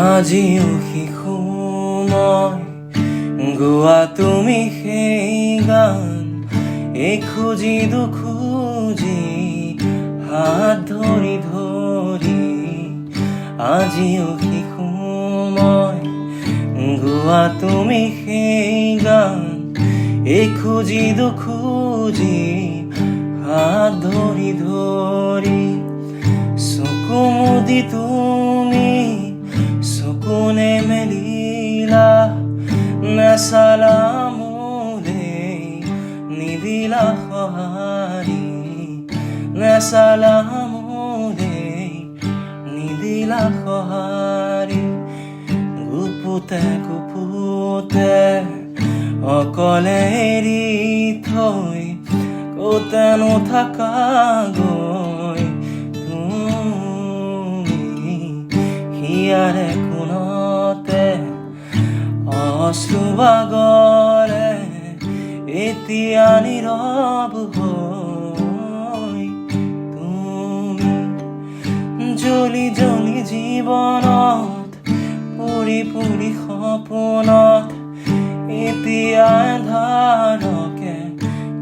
আজিও শিশু মই গোৱা তুমি সেই গান খুজি দুখুজি হাত ধৰি ধৰি আজিও শিশু মই গোৱা তুমি সেই গান খুজি দুখুজি হাত ধৰি ধৰি চকু মুদি তুমি চকুনে মেলিলা নেচালা মোলে নিদিলা সঁহাৰি নেচালা মোলে নিদিলা সঁহাৰি গুপুতে গুপুতে অকলে এৰি থৈ ক'তেনো থাকা গৈ তুমি হিয়াৰে কোণতে অশ্ৰু বাগৰে এতিয়া নীৰৱ হৈ তুমি জ্বলি জ্বলি জীৱনত পুৰি পুৰি সপোনত এতিয়া এন্ধাৰকে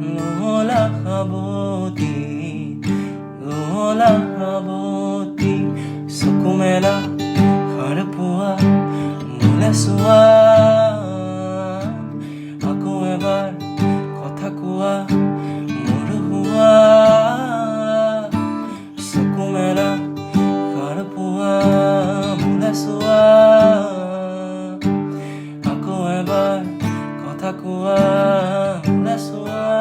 নহ'লা সাৱতি নহ'লা সাৱতি চকু মেলা সাৰ পোৱা মোলে চোৱা আকৌ এবাৰ কথা কোৱা মোৰ হোৱা চকু মেলা সাৰ পোৱা মোলে চোৱা আকৌ এবাৰ কথা কোৱা মোলে চোৱা